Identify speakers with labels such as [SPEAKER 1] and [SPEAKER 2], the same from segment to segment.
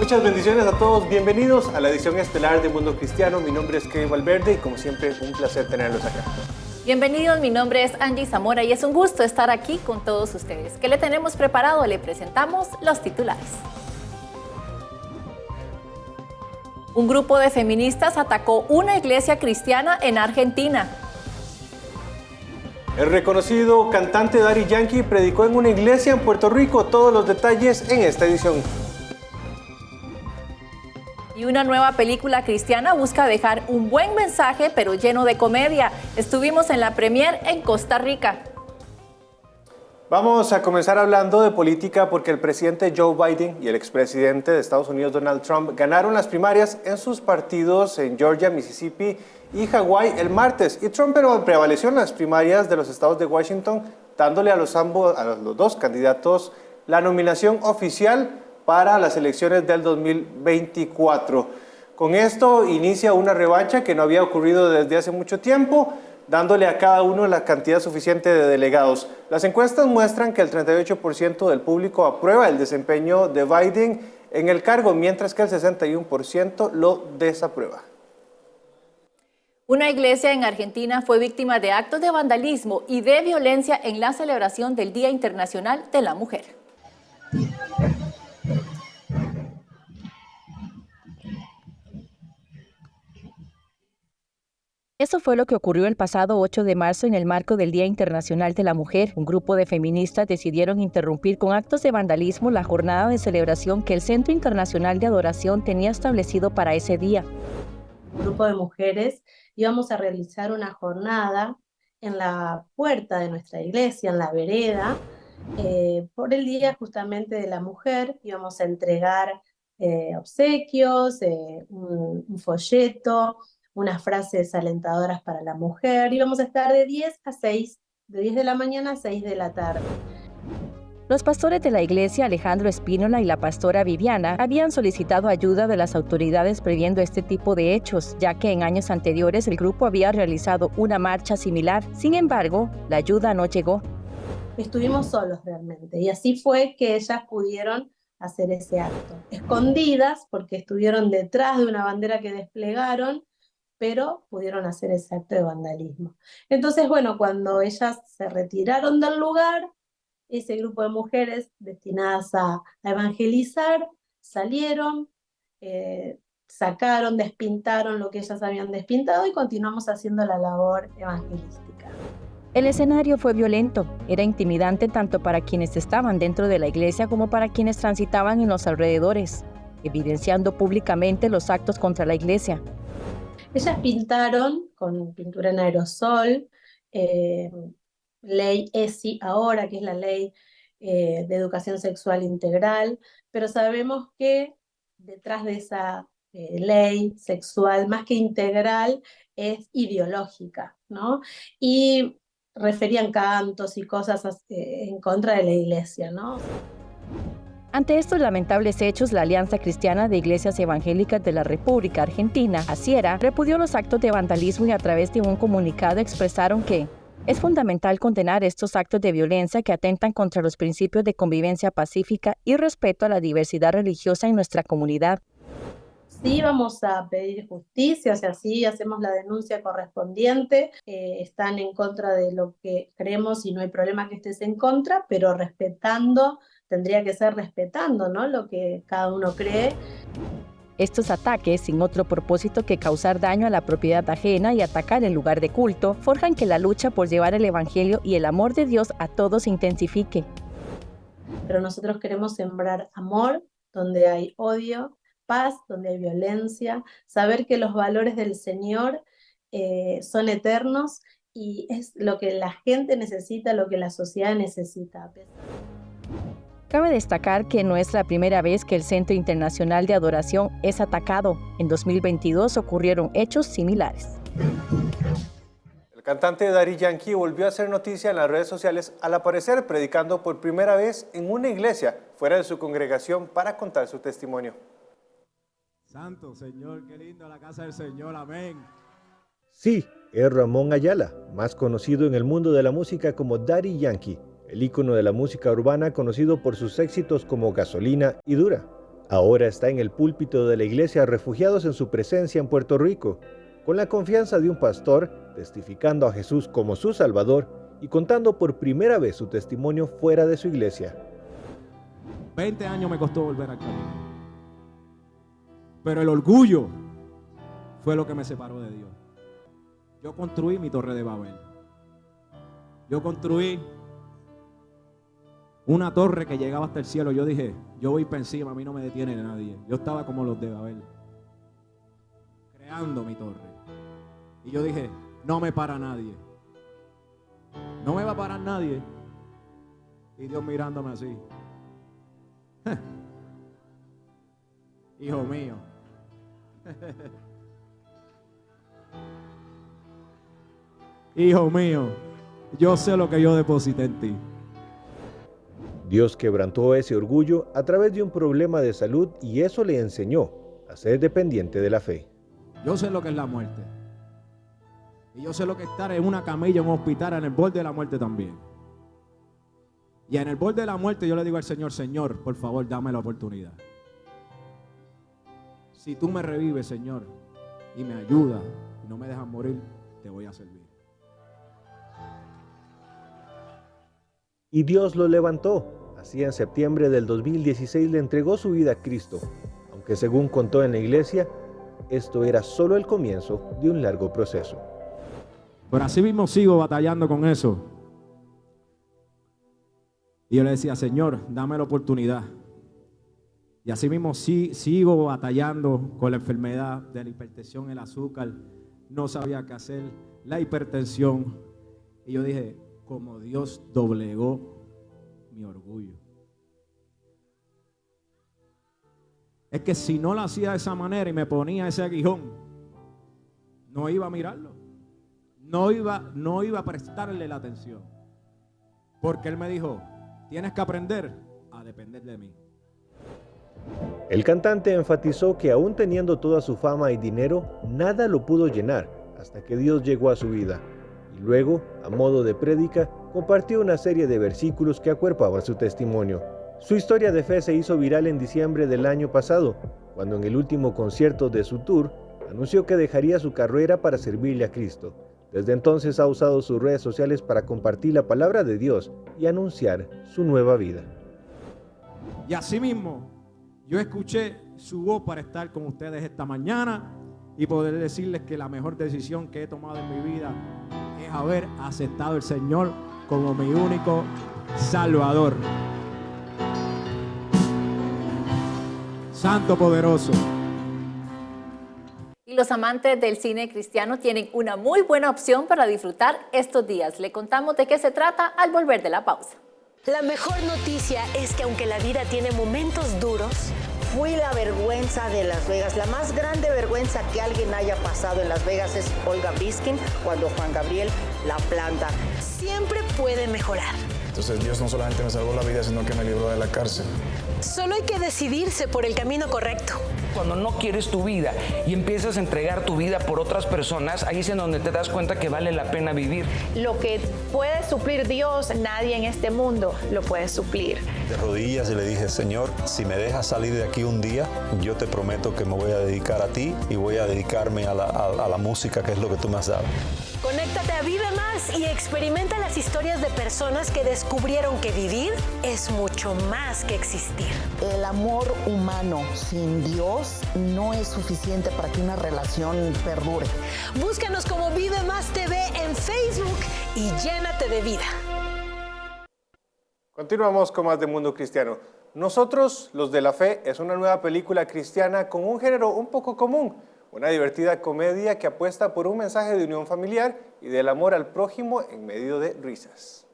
[SPEAKER 1] Muchas bendiciones a todos, bienvenidos a la edición estelar de Mundo Cristiano. Mi nombre es Kevin Valverde y como siempre un placer tenerlos acá.
[SPEAKER 2] Bienvenidos, mi nombre es Angie Zamora y es un gusto estar aquí con todos ustedes. ¿Qué le tenemos preparado? Le presentamos los titulares. Un grupo de feministas atacó una iglesia cristiana en Argentina.
[SPEAKER 1] El reconocido cantante Daddy Yankee predicó en una iglesia en Puerto Rico. Todos los detalles en esta edición.
[SPEAKER 2] Y una nueva película cristiana busca dejar un buen mensaje, pero lleno de comedia. Estuvimos en la premier en Costa Rica.
[SPEAKER 1] Vamos a comenzar hablando de política porque el presidente Joe Biden y el expresidente de Estados Unidos Donald Trump ganaron las primarias en sus partidos en Georgia, Mississippi y Hawái el martes. Y Trump prevaleció en las primarias de los estados de Washington, dándole a los dos candidatos la nominación oficial para las elecciones del 2024. Con esto inicia una revancha que no había ocurrido desde hace mucho tiempo, dándole a cada uno la cantidad suficiente de delegados. Las encuestas muestran que el 38% del público aprueba el desempeño de Biden en el cargo, mientras que el 61% lo desaprueba.
[SPEAKER 2] Una iglesia en Argentina fue víctima de actos de vandalismo y de violencia en la celebración del Día Internacional de la Mujer.
[SPEAKER 3] Eso fue lo que ocurrió el pasado 8 de marzo en el marco del Día Internacional de la Mujer. Un grupo de feministas decidieron interrumpir con actos de vandalismo la jornada de celebración que el Centro Internacional de Adoración tenía establecido para ese día.
[SPEAKER 4] Un grupo de mujeres íbamos a realizar una jornada en la puerta de nuestra iglesia, en la vereda, por el Día justamente de la Mujer. Íbamos a entregar obsequios, un folleto, unas frases alentadoras para la mujer. Íbamos a estar de 10 a 6, de 10 de la mañana a 6 de la tarde.
[SPEAKER 3] Los pastores de la iglesia, Alejandro Espínola y la pastora Viviana, habían solicitado ayuda de las autoridades previendo este tipo de hechos, ya que en años anteriores el grupo había realizado una marcha similar. Sin embargo, la ayuda no llegó.
[SPEAKER 4] Estuvimos solos realmente, y así fue que ellas pudieron hacer ese acto. Escondidas, porque estuvieron detrás de una bandera que desplegaron, pero pudieron hacer ese acto de vandalismo. Entonces, bueno, cuando ellas se retiraron del lugar, ese grupo de mujeres destinadas a evangelizar salieron, sacaron, despintaron lo que ellas habían despintado y continuamos haciendo la labor evangelística.
[SPEAKER 3] El escenario fue violento, era intimidante tanto para quienes estaban dentro de la iglesia como para quienes transitaban en los alrededores, evidenciando públicamente los actos contra la iglesia.
[SPEAKER 4] Ellas pintaron con pintura en aerosol, ley ESI ahora, que es la ley de educación sexual integral, pero sabemos que detrás de esa ley sexual, más que integral, es ideológica, ¿no? Y referían cantos y cosas en contra de la iglesia, ¿no?
[SPEAKER 3] Ante estos lamentables hechos, la Alianza Cristiana de Iglesias Evangélicas de la República Argentina, ACIERA, repudió los actos de vandalismo y a través de un comunicado expresaron que es fundamental condenar estos actos de violencia que atentan contra los principios de convivencia pacífica y respeto a la diversidad religiosa en nuestra comunidad.
[SPEAKER 4] Sí, vamos a pedir justicia, o sea, sí hacemos la denuncia correspondiente, están en contra de lo que creemos y no hay problema que estés en contra, pero respetando, tendría que ser respetando, ¿no?, lo que cada uno cree.
[SPEAKER 3] Estos ataques, sin otro propósito que causar daño a la propiedad ajena y atacar el lugar de culto, forjan que la lucha por llevar el Evangelio y el amor de Dios a todos se intensifique.
[SPEAKER 4] Pero nosotros queremos sembrar amor donde hay odio, paz donde hay violencia, saber que los valores del Señor son eternos y es lo que la gente necesita, lo que la sociedad necesita.
[SPEAKER 3] Cabe destacar que no es la primera vez que el Centro Internacional de Adoración es atacado. En 2022 ocurrieron hechos similares.
[SPEAKER 1] El cantante Daddy Yankee volvió a hacer noticia en las redes sociales al aparecer predicando por primera vez en una iglesia fuera de su congregación para contar su testimonio.
[SPEAKER 5] Santo Señor, qué lindo la casa del Señor, amén.
[SPEAKER 6] Sí, es Ramón Ayala, más conocido en el mundo de la música como Daddy Yankee, el ícono de la música urbana conocido por sus éxitos como Gasolina y Dura. Ahora está en el púlpito de la iglesia Refugiados en su presencia en Puerto Rico, con la confianza de un pastor, testificando a Jesús como su Salvador y contando por primera vez su testimonio fuera de su iglesia.
[SPEAKER 5] 20 años me costó volver al camino. Pero el orgullo fue lo que me separó de Dios. Yo construí mi torre de Babel. Yo construí una torre que llegaba hasta el cielo. Yo dije, yo voy para encima, a mí no me detiene nadie. Yo estaba como los de Babel, creando mi torre. Y yo dije, no me para nadie. No me va a parar nadie. Y Dios mirándome así. Hijo mío. Hijo mío, yo sé lo que yo deposité en ti.
[SPEAKER 6] Dios quebrantó ese orgullo a través de un problema de salud y eso le enseñó a ser dependiente de la fe.
[SPEAKER 5] Yo sé lo que es la muerte. Y yo sé lo que es estar en una camilla, en un hospital, en el borde de la muerte también. Y en el borde de la muerte yo le digo al Señor, Señor, por favor, dame la oportunidad. Si tú me revives, Señor, y me ayudas, y no me dejas morir, te voy a servir.
[SPEAKER 6] Y Dios lo levantó. Así en septiembre del 2016 le entregó su vida a Cristo, aunque según contó en la iglesia, esto era solo el comienzo de un largo proceso.
[SPEAKER 5] Pero así mismo sigo batallando con eso. Y yo le decía, Señor, dame la oportunidad. Y así mismo sigo batallando con la enfermedad de la hipertensión, el azúcar. No sabía qué hacer, la hipertensión. Y yo dije, como Dios doblegó mi orgullo. Es que si no lo hacía de esa manera y me ponía ese aguijón, no iba a mirarlo. No iba a prestarle la atención. Porque Él me dijo, tienes que aprender a depender de mí.
[SPEAKER 6] El cantante enfatizó que aún teniendo toda su fama y dinero, nada lo pudo llenar hasta que Dios llegó a su vida. Y luego, a modo de prédica, compartió una serie de versículos que acuerpaban su testimonio. Su historia de fe se hizo viral en diciembre del año pasado, cuando en el último concierto de su tour, anunció que dejaría su carrera para servirle a Cristo. Desde entonces ha usado sus redes sociales para compartir la palabra de Dios y anunciar su nueva vida.
[SPEAKER 5] Y así mismo, yo escuché su voz para estar con ustedes esta mañana y poder decirles que la mejor decisión que he tomado en mi vida es haber aceptado al Señor como mi único Salvador. Santo poderoso.
[SPEAKER 2] Y los amantes del cine cristiano tienen una muy buena opción para disfrutar estos días. Le contamos de qué se trata al volver de la pausa.
[SPEAKER 7] La mejor noticia es que aunque la vida tiene momentos duros,
[SPEAKER 8] fui la vergüenza de Las Vegas. La más grande vergüenza que alguien haya pasado en Las Vegas es Olga Briskin cuando Juan Gabriel la planta.
[SPEAKER 7] Siempre puede mejorar.
[SPEAKER 9] Entonces Dios no solamente me salvó la vida, sino que me libró de la cárcel.
[SPEAKER 7] Solo hay que decidirse por el camino correcto.
[SPEAKER 10] Cuando no quieres tu vida y empiezas a entregar tu vida por otras personas, ahí es en donde te das cuenta que vale la pena vivir.
[SPEAKER 11] Lo que puede suplir Dios, nadie en este mundo lo puede suplir.
[SPEAKER 12] De rodillas y le dije, Señor, si me dejas salir de aquí un día, yo te prometo que me voy a dedicar a ti y voy a dedicarme a la música, que es lo que tú me has dado.
[SPEAKER 7] Conéctate a Vive Más y experimenta las historias de personas que descubrieron que vivir es mucho más que existir.
[SPEAKER 8] El amor humano sin Dios no es suficiente para que una relación perdure.
[SPEAKER 7] Búscanos como Vive Más TV en Facebook y llénate de vida.
[SPEAKER 1] Continuamos con más de Mundo Cristiano. Nosotros, los de la Fe, es una nueva película cristiana con un género un poco común. Una divertida comedia que apuesta por un mensaje de unión familiar y del amor al prójimo en medio de risas.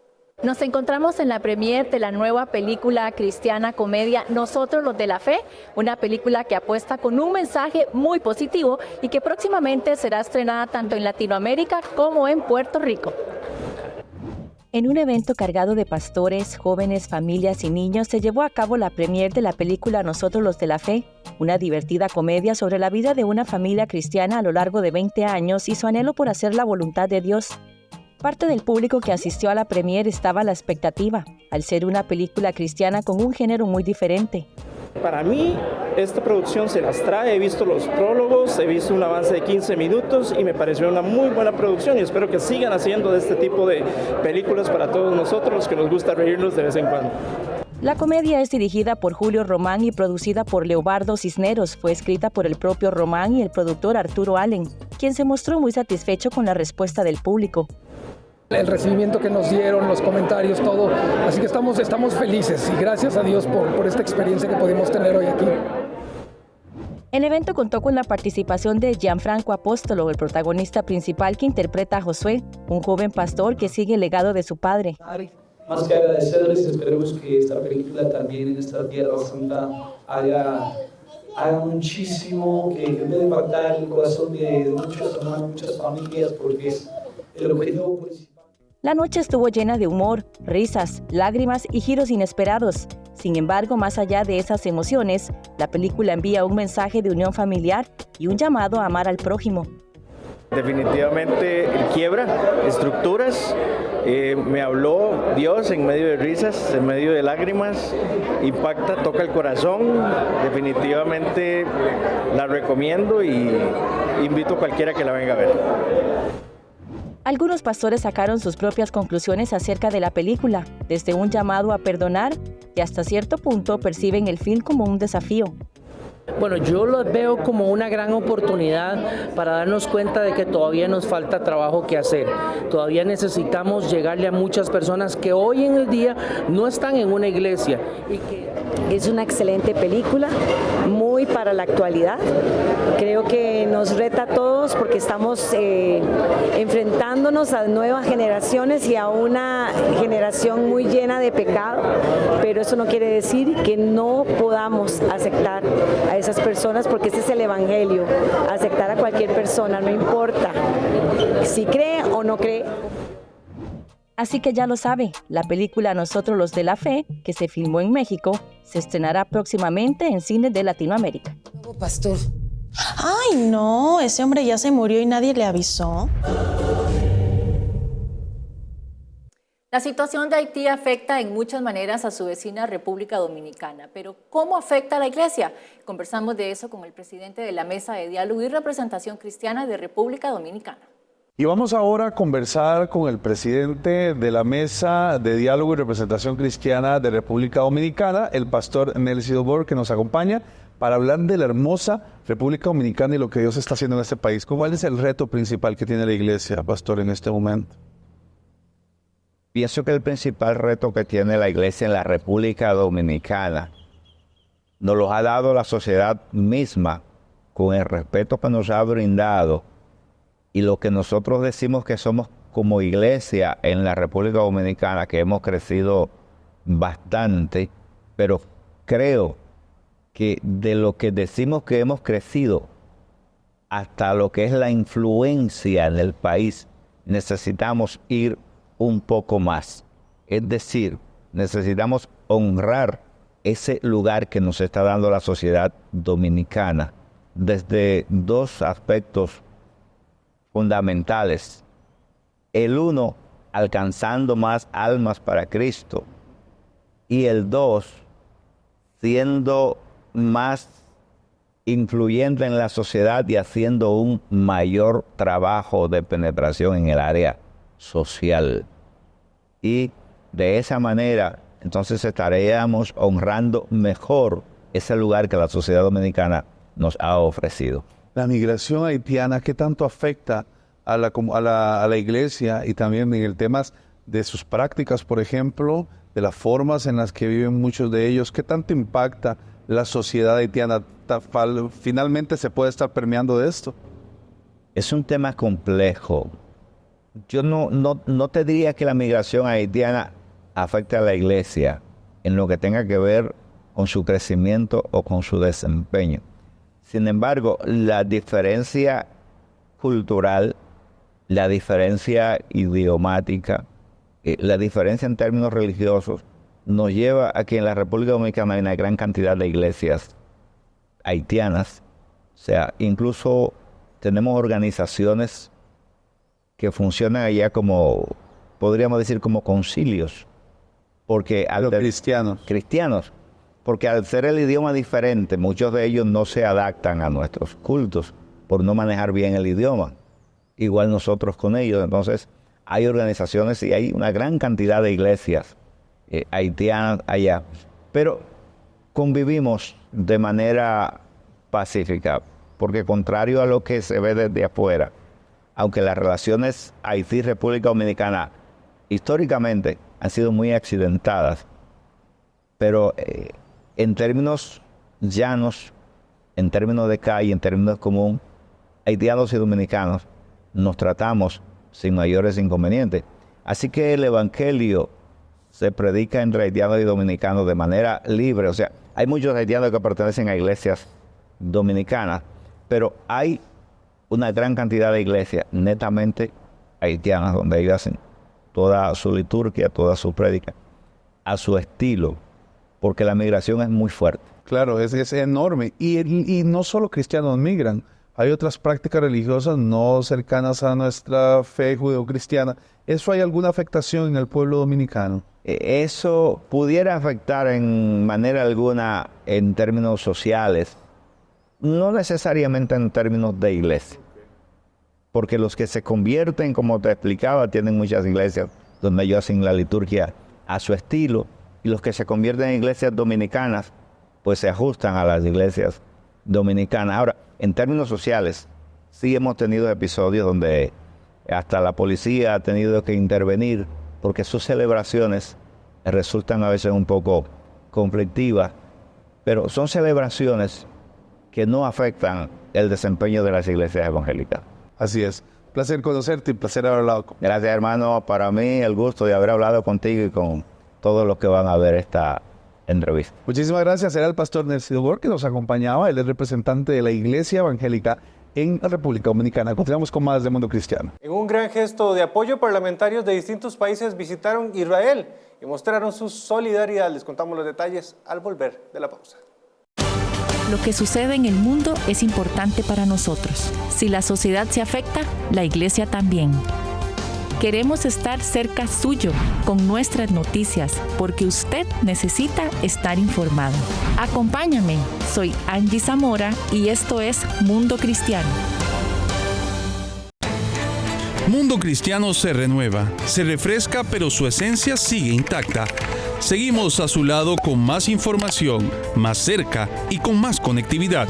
[SPEAKER 2] Nos encontramos en la premier de la nueva película cristiana comedia Nosotros los de la Fe, una película que apuesta con un mensaje muy positivo y que próximamente será estrenada tanto en Latinoamérica como en Puerto Rico.
[SPEAKER 3] En un evento cargado de pastores, jóvenes, familias y niños se llevó a cabo la premier de la película Nosotros los de la Fe, una divertida comedia sobre la vida de una familia cristiana a lo largo de 20 años y su anhelo por hacer la voluntad de Dios. Parte del público que asistió a la premier estaba a la expectativa, al ser una película cristiana con un género muy diferente.
[SPEAKER 13] Para mí, esta producción se las trae. He visto los prólogos, he visto un avance de 15 minutos y me pareció una muy buena producción y espero que sigan haciendo de este tipo de películas para todos nosotros que nos gusta reírnos de vez en cuando.
[SPEAKER 3] La comedia es dirigida por Julio Román y producida por Leobardo Cisneros. Fue escrita por el propio Román y el productor Arturo Allen, quien se mostró muy satisfecho con la respuesta del público.
[SPEAKER 14] El recibimiento que nos dieron, los comentarios, todo. Así que estamos felices y gracias a Dios por esta experiencia que pudimos tener hoy aquí.
[SPEAKER 3] El evento contó con la participación de Gianfranco Apostolo, el protagonista principal que interpreta a Josué, un joven pastor que sigue el legado de su padre.
[SPEAKER 15] Más que agradecerles, esperemos que esta película también en esta Tierra Santa haga muchísimo, que debe impactar el corazón de muchos hermanos, muchas familias, porque es el objetivo principal.
[SPEAKER 3] La noche estuvo llena de humor, risas, lágrimas y giros inesperados. Sin embargo, más allá de esas emociones, la película envía un mensaje de unión familiar y un llamado a amar al prójimo.
[SPEAKER 16] Definitivamente quiebra estructuras, me habló Dios en medio de risas, en medio de lágrimas, impacta, toca el corazón, definitivamente la recomiendo y invito a cualquiera que la venga a ver.
[SPEAKER 3] Algunos pastores sacaron sus propias conclusiones acerca de la película, desde un llamado a perdonar y hasta cierto punto perciben el film como un desafío.
[SPEAKER 17] Bueno, yo lo veo como una gran oportunidad para darnos cuenta de que todavía nos falta trabajo que hacer. Todavía necesitamos llegarle a muchas personas que hoy en el día no están en una iglesia.
[SPEAKER 18] Es una excelente película, muy para la actualidad. Creo que nos reta a todos porque estamos enfrentándonos a nuevas generaciones y a una generación muy llena de pecado, pero eso no quiere decir que no podamos aceptar a esas personas porque ese es el evangelio, aceptar a cualquier persona, no importa si cree o no cree.
[SPEAKER 3] Así que ya lo sabe, la película Nosotros los de la Fe, que se filmó en México, se estrenará próximamente en cines de Latinoamérica.
[SPEAKER 19] Pastor. Ay, no, ese hombre ya se murió y nadie le avisó.
[SPEAKER 2] La situación de Haití afecta en muchas maneras a su vecina República Dominicana, pero ¿cómo afecta a la Iglesia? Conversamos de eso con el presidente de la Mesa de Diálogo y Representación Cristiana de República Dominicana.
[SPEAKER 20] Y vamos ahora a conversar con el presidente de la Mesa de Diálogo y Representación Cristiana de República Dominicana, el pastor Nelson Silbor, que nos acompaña para hablar de la hermosa República Dominicana y lo que Dios está haciendo en este país. ¿Cuál es el reto principal que tiene la Iglesia, pastor, en este momento?
[SPEAKER 21] Pienso que el principal reto que tiene la Iglesia en la República Dominicana nos lo ha dado la sociedad misma con el respeto que nos ha brindado y lo que nosotros decimos que somos como iglesia en la República Dominicana, que hemos crecido bastante, pero creo que de lo que decimos que hemos crecido hasta lo que es la influencia en el país, necesitamos ir un poco más. Es decir, necesitamos honrar ese lugar que nos está dando la sociedad dominicana desde dos aspectos fundamentales. El uno, alcanzando más almas para Cristo. Y el dos, siendo más influyente en la sociedad y haciendo un mayor trabajo de penetración en el área social. Y de esa manera, entonces estaríamos honrando mejor ese lugar que la sociedad dominicana nos ha ofrecido.
[SPEAKER 20] La migración haitiana, ¿qué tanto afecta a la iglesia y también en el tema de sus prácticas, por ejemplo, de las formas en las que viven muchos de ellos? ¿Qué tanto impacta la sociedad haitiana? ¿Finalmente se puede estar permeando de esto?
[SPEAKER 21] Es un tema complejo. Yo no te diría que la migración haitiana afecte a la iglesia en lo que tenga que ver con su crecimiento o con su desempeño. Sin embargo, la diferencia cultural, la diferencia idiomática, la diferencia en términos religiosos, nos lleva a que en la República Dominicana hay una gran cantidad de iglesias haitianas. O sea, incluso tenemos organizaciones que funcionan allá como, podríamos decir, como concilios. Porque cristianos. porque al ser el idioma diferente, muchos de ellos no se adaptan a nuestros cultos por no manejar bien el idioma. Igual nosotros con ellos. Entonces, hay organizaciones y hay una gran cantidad de iglesias haitianas allá. Pero convivimos de manera pacífica, porque contrario a lo que se ve desde afuera, aunque las relaciones Haití-República Dominicana históricamente han sido muy accidentadas, pero en términos llanos, en términos de calle, en términos común, haitianos y dominicanos nos tratamos sin mayores inconvenientes. Así que el evangelio se predica entre haitianos y dominicanos de manera libre. O sea, hay muchos haitianos que pertenecen a iglesias dominicanas, pero hay una gran cantidad de iglesias netamente haitianas donde ellos hacen toda su liturgia, toda su prédica a su estilo, porque la migración es muy fuerte.
[SPEAKER 20] Claro, es enorme. Y no solo cristianos migran, hay otras prácticas religiosas no cercanas a nuestra fe judeocristiana. ¿Eso hay alguna afectación en el pueblo dominicano?
[SPEAKER 21] Eso pudiera afectar en manera alguna en términos sociales, no necesariamente en términos de iglesia, porque los que se convierten, como te explicaba, tienen muchas iglesias donde ellos hacen la liturgia a su estilo, y los que se convierten en iglesias dominicanas, pues se ajustan a las iglesias dominicanas. Ahora, en términos sociales, sí hemos tenido episodios donde hasta la policía ha tenido que intervenir porque sus celebraciones resultan a veces un poco conflictivas, pero son celebraciones que no afectan el desempeño de las iglesias evangélicas.
[SPEAKER 20] Así es. Placer conocerte y placer haber hablado contigo.
[SPEAKER 21] Gracias, hermano. Para mí el gusto de haber hablado contigo y con todos los que van a ver esta entrevista.
[SPEAKER 20] Muchísimas gracias. Era el pastor Nelson Bor que nos acompañaba. Él es representante de la Iglesia Evangélica en la República Dominicana. Continuamos con más de Mundo Cristiano.
[SPEAKER 1] En un gran gesto de apoyo, parlamentarios de distintos países visitaron Israel y mostraron su solidaridad. Les contamos los detalles al volver de la pausa.
[SPEAKER 4] Lo que sucede en el mundo es importante para nosotros. Si la sociedad se afecta, la iglesia también. Queremos estar cerca suyo con nuestras noticias, porque usted necesita estar informado. Acompáñame, soy Angie Zamora y esto es Mundo Cristiano.
[SPEAKER 22] Mundo Cristiano se renueva, se refresca, pero su esencia sigue intacta. Seguimos a su lado con más información, más cerca y con más conectividad.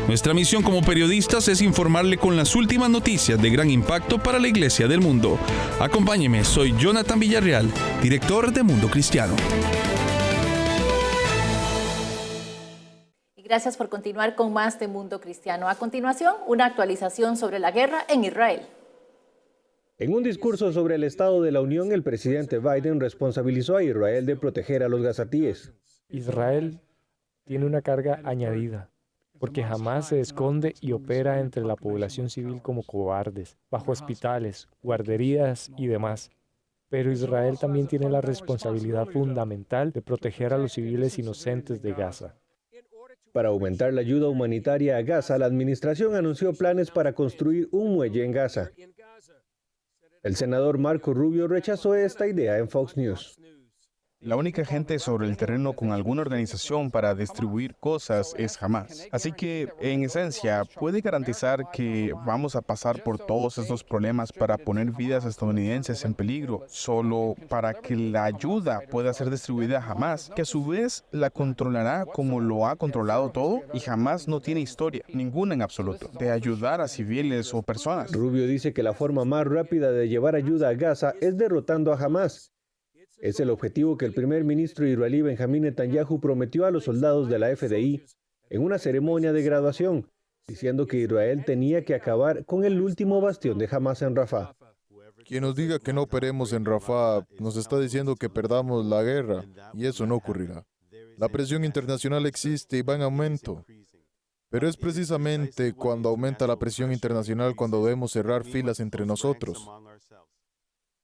[SPEAKER 22] Nuestra misión como periodistas es informarle con las últimas noticias de gran impacto para la Iglesia del mundo. Acompáñeme, soy Jonathan Villarreal, director de Mundo Cristiano.
[SPEAKER 2] Y gracias por continuar con más de Mundo Cristiano. A continuación, una actualización sobre la guerra en Israel.
[SPEAKER 6] En un discurso sobre el Estado de la Unión, el presidente Biden responsabilizó a Israel de proteger a los gazatíes.
[SPEAKER 23] Israel tiene una carga añadida, porque Hamás se esconde y opera entre la población civil como cobardes, bajo hospitales, guarderías y demás. Pero Israel también tiene la responsabilidad fundamental de proteger a los civiles inocentes de Gaza.
[SPEAKER 6] Para aumentar la ayuda humanitaria a Gaza, la administración anunció planes para construir un muelle en Gaza. El senador Marco Rubio rechazó esta idea en Fox News.
[SPEAKER 24] La única gente sobre el terreno con alguna organización para distribuir cosas es Hamás. Así que, en esencia, ¿puede garantizar que vamos a pasar por todos estos problemas para poner vidas estadounidenses en peligro solo para que la ayuda pueda ser distribuida a Hamás, que a su vez la controlará como lo ha controlado todo? Y Hamás no tiene historia, ninguna en absoluto, de ayudar a civiles o personas.
[SPEAKER 6] Rubio dice que la forma más rápida de llevar ayuda a Gaza es derrotando a Hamás. Es el objetivo que el primer ministro israelí Benjamín Netanyahu prometió a los soldados de la FDI en una ceremonia de graduación, diciendo que Israel tenía que acabar con el último bastión de Hamás en Rafah.
[SPEAKER 25] Quien nos diga que no operemos en Rafah nos está diciendo que perdamos la guerra, y eso no ocurrirá. La presión internacional existe y va en aumento. Pero es precisamente cuando aumenta la presión internacional cuando debemos cerrar filas entre nosotros.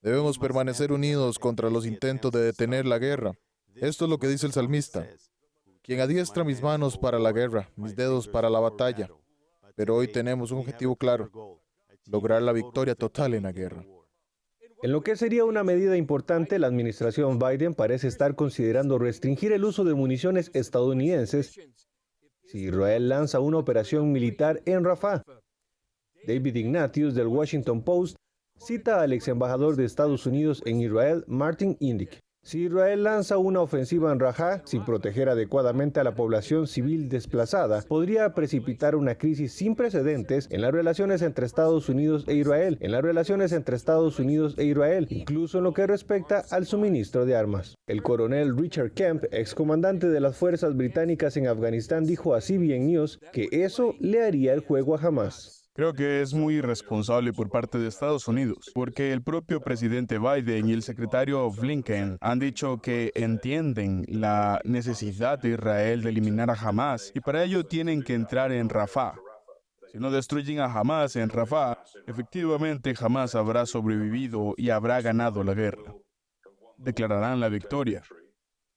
[SPEAKER 25] Debemos permanecer unidos contra los intentos de detener la guerra. Esto es lo que dice el salmista. Quien adiestra mis manos para la guerra, mis dedos para la batalla. Pero hoy tenemos un objetivo claro: lograr la victoria total en la guerra.
[SPEAKER 6] En lo que sería una medida importante, la administración Biden parece estar considerando restringir el uso de municiones estadounidenses si Israel lanza una operación militar en Rafah. David Ignatius del Washington Post cita al ex embajador de Estados Unidos en Israel, Martin Indyk. Si Israel lanza una ofensiva en Rafah sin proteger adecuadamente a la población civil desplazada, podría precipitar una crisis sin precedentes en las relaciones entre Estados Unidos e Israel, incluso en lo que respecta al suministro de armas. El coronel Richard Kemp, excomandante de las fuerzas británicas en Afganistán, dijo a CBN News que eso le haría el juego a Hamás.
[SPEAKER 24] Creo que es muy irresponsable por parte de Estados Unidos, porque el propio presidente Biden y el secretario Blinken han dicho que entienden la necesidad de Israel de eliminar a Hamás y para ello tienen que entrar en Rafah. Si no destruyen a Hamás en Rafah, efectivamente Hamás habrá sobrevivido y habrá ganado la guerra. Declararán la victoria.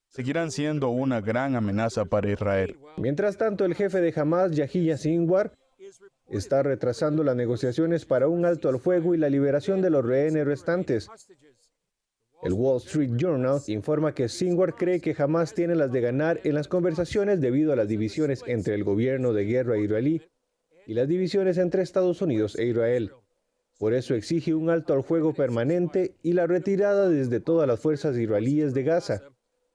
[SPEAKER 24] Seguirán siendo una gran amenaza para Israel.
[SPEAKER 6] Mientras tanto, el jefe de Hamás, Yahya Sinwar, está retrasando las negociaciones para un alto al fuego y la liberación de los rehenes restantes. El Wall Street Journal informa que Sinwar cree que Hamás tiene las de ganar en las conversaciones debido a las divisiones entre el gobierno de guerra israelí y las divisiones entre Estados Unidos e Israel. Por eso exige un alto al fuego permanente y la retirada desde todas las fuerzas israelíes de Gaza,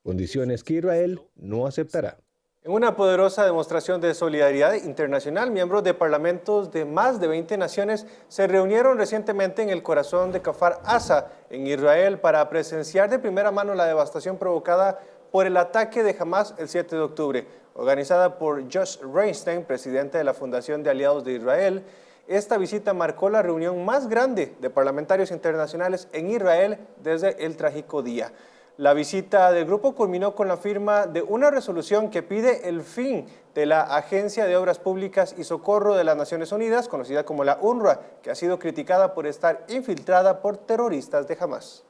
[SPEAKER 6] condiciones que Israel no aceptará.
[SPEAKER 1] En una poderosa demostración de solidaridad internacional, miembros de parlamentos de más de 20 naciones se reunieron recientemente en el corazón de Kfar Aza, en Israel, para presenciar de primera mano la devastación provocada por el ataque de Hamás el 7 de octubre. Organizada por Josh Reinstein, presidente de la Fundación de Aliados de Israel, esta visita marcó la reunión más grande de parlamentarios internacionales en Israel desde el trágico día. La visita del grupo culminó con la firma de una resolución que pide el fin de la Agencia de Obras Públicas y Socorro de las Naciones Unidas, conocida como la UNRWA, que ha sido criticada por estar infiltrada por terroristas de Hamás.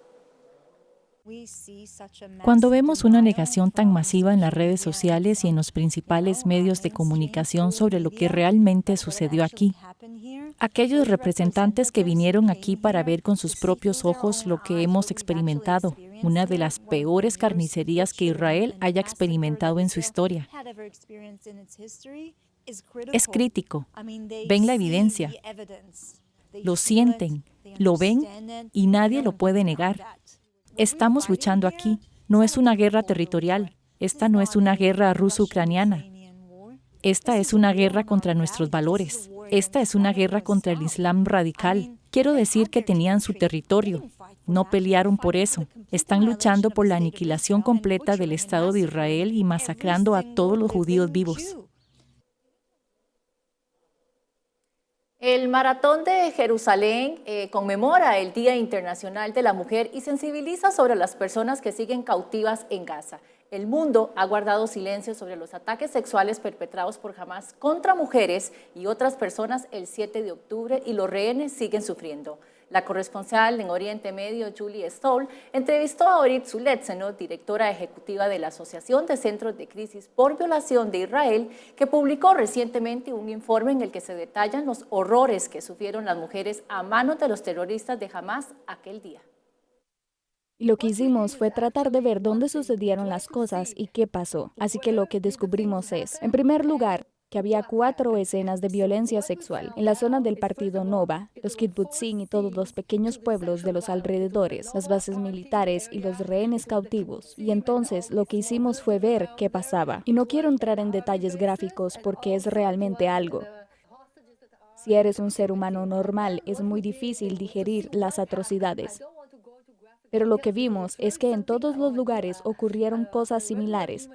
[SPEAKER 4] Cuando vemos una negación tan masiva en las redes sociales y en los principales medios de comunicación sobre lo que realmente sucedió aquí, aquellos representantes que vinieron aquí para ver con sus propios ojos lo que hemos experimentado, una de las peores carnicerías que Israel haya experimentado en su historia. Es crítico. Ven la evidencia. Lo sienten, lo ven y nadie lo puede negar. Estamos luchando aquí. No es una guerra territorial. Esta no es una guerra ruso-ucraniana. Esta es una guerra contra nuestros valores. Esta es una guerra contra el Islam radical. Quiero decir que tenían su territorio. No pelearon por eso. Están luchando por la aniquilación completa del Estado de Israel y masacrando a todos los judíos vivos.
[SPEAKER 2] El Maratón de Jerusalén conmemora el Día Internacional de la Mujer y sensibiliza sobre las personas que siguen cautivas en Gaza. El mundo ha guardado silencio sobre los ataques sexuales perpetrados por Hamás contra mujeres y otras personas el 7 de octubre y los rehenes siguen sufriendo. La corresponsal en Oriente Medio, Julie Stoll, entrevistó a Orit Zuletzeno, directora ejecutiva de la Asociación de Centros de Crisis por Violación de Israel, que publicó recientemente un informe en el que se detallan los horrores que sufrieron las mujeres a manos de los terroristas de Hamás aquel día.
[SPEAKER 5] Y lo que hicimos fue tratar de ver dónde sucedieron las cosas y qué pasó. Así que lo que descubrimos es, en primer lugar, que había 4 escenas de violencia sexual en la zona del partido Nova, los kibbutzim y todos los pequeños pueblos de los alrededores, las bases militares y los rehenes cautivos. Y entonces lo que hicimos fue ver qué pasaba. Y no quiero entrar en detalles gráficos porque es realmente algo. Si eres un ser humano normal, es muy difícil digerir las atrocidades. Pero lo que vimos es que en todos los lugares ocurrieron cosas similares,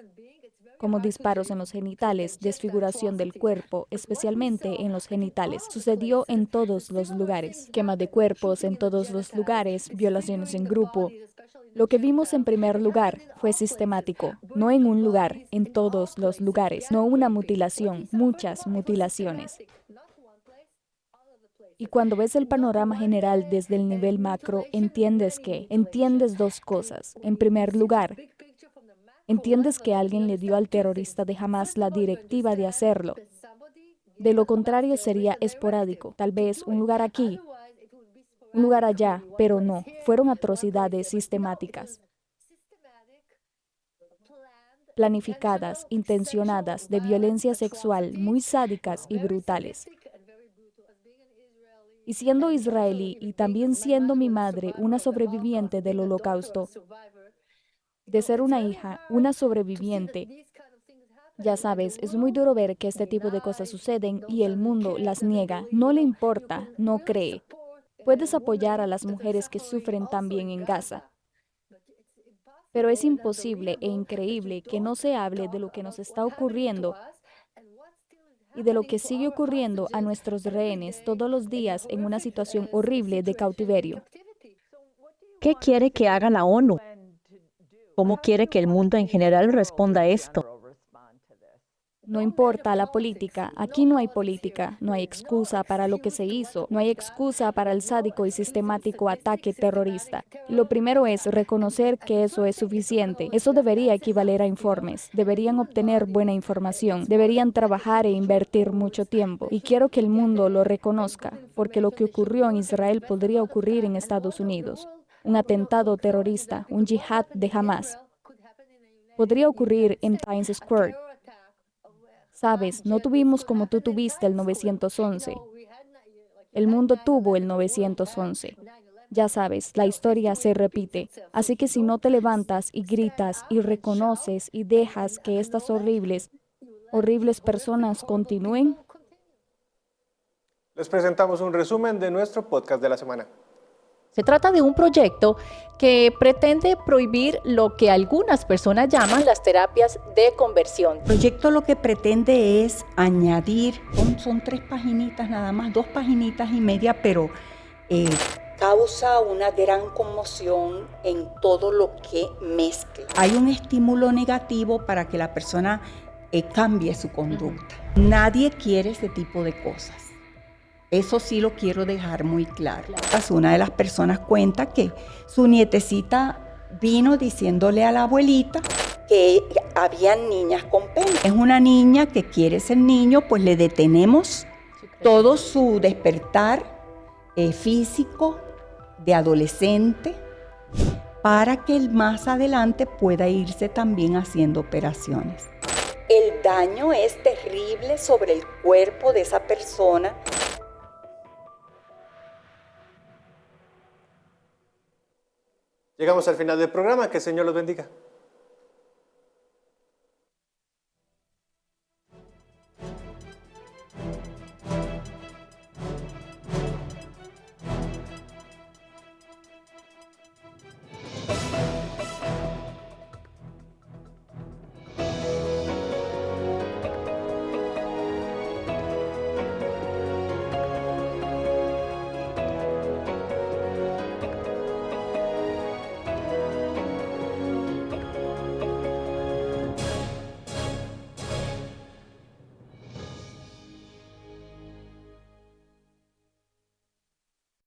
[SPEAKER 5] como disparos en los genitales, desfiguración del cuerpo, especialmente en los genitales. Sucedió en todos los lugares. Quema de cuerpos en todos los lugares, violaciones en grupo. Lo que vimos en primer lugar fue sistemático, no en un lugar, en todos los lugares. No una mutilación, muchas mutilaciones. Y cuando ves el panorama general desde el nivel macro, entiendes 2 cosas. En primer lugar, entiendes que alguien le dio al terrorista de Hamás la directiva de hacerlo. De lo contrario sería esporádico. Tal vez un lugar aquí, un lugar allá, pero no, fueron atrocidades sistemáticas, planificadas, intencionadas, de violencia sexual, muy sádicas y brutales. Y siendo israelí y también siendo mi madre una sobreviviente del Holocausto, de ser una hija, una sobreviviente, ya sabes, es muy duro ver que este tipo de cosas suceden y el mundo las niega, no le importa, no cree. Puedes apoyar a las mujeres que sufren también en Gaza. Pero es imposible e increíble que no se hable de lo que nos está ocurriendo y de lo que sigue ocurriendo a nuestros rehenes todos los días en una situación horrible de cautiverio.
[SPEAKER 3] ¿Qué quiere que haga la ONU? ¿Cómo quiere que el mundo en general responda a esto?
[SPEAKER 5] No importa la política, aquí no hay política, no hay excusa para lo que se hizo, no hay excusa para el sádico y sistemático ataque terrorista. Lo primero es reconocer que eso es suficiente. Eso debería equivaler a informes, deberían obtener buena información, deberían trabajar e invertir mucho tiempo. Y quiero que el mundo lo reconozca, porque lo que ocurrió en Israel podría ocurrir en Estados Unidos. Un atentado terrorista, un yihad de Hamas. Podría ocurrir en Times Square. Sabes, no tuvimos como tú tuviste el 911. El mundo tuvo el 911. Ya sabes, la historia se repite. Así que si no te levantas y gritas y reconoces y dejas que estas horribles personas continúen.
[SPEAKER 1] Les presentamos un resumen de nuestro podcast de la semana.
[SPEAKER 2] Se trata de un proyecto que pretende prohibir lo que algunas personas llaman las terapias de conversión.
[SPEAKER 8] El proyecto lo que pretende es añadir, son 3 paginitas nada más, 2 paginitas y media, pero causa una gran conmoción en todo lo que mezcla. Hay un estímulo negativo para que la persona cambie su conducta. Nadie quiere ese tipo de cosas. Eso sí lo quiero dejar muy claro. Una de las personas cuenta que su nietecita vino diciéndole a la abuelita que había niñas con pene. Es una niña que quiere ser niño, pues le detenemos todo su despertar físico de adolescente para que más adelante pueda irse también haciendo operaciones. El daño es terrible sobre el cuerpo de esa persona.
[SPEAKER 1] Llegamos al final del programa, que el Señor los bendiga.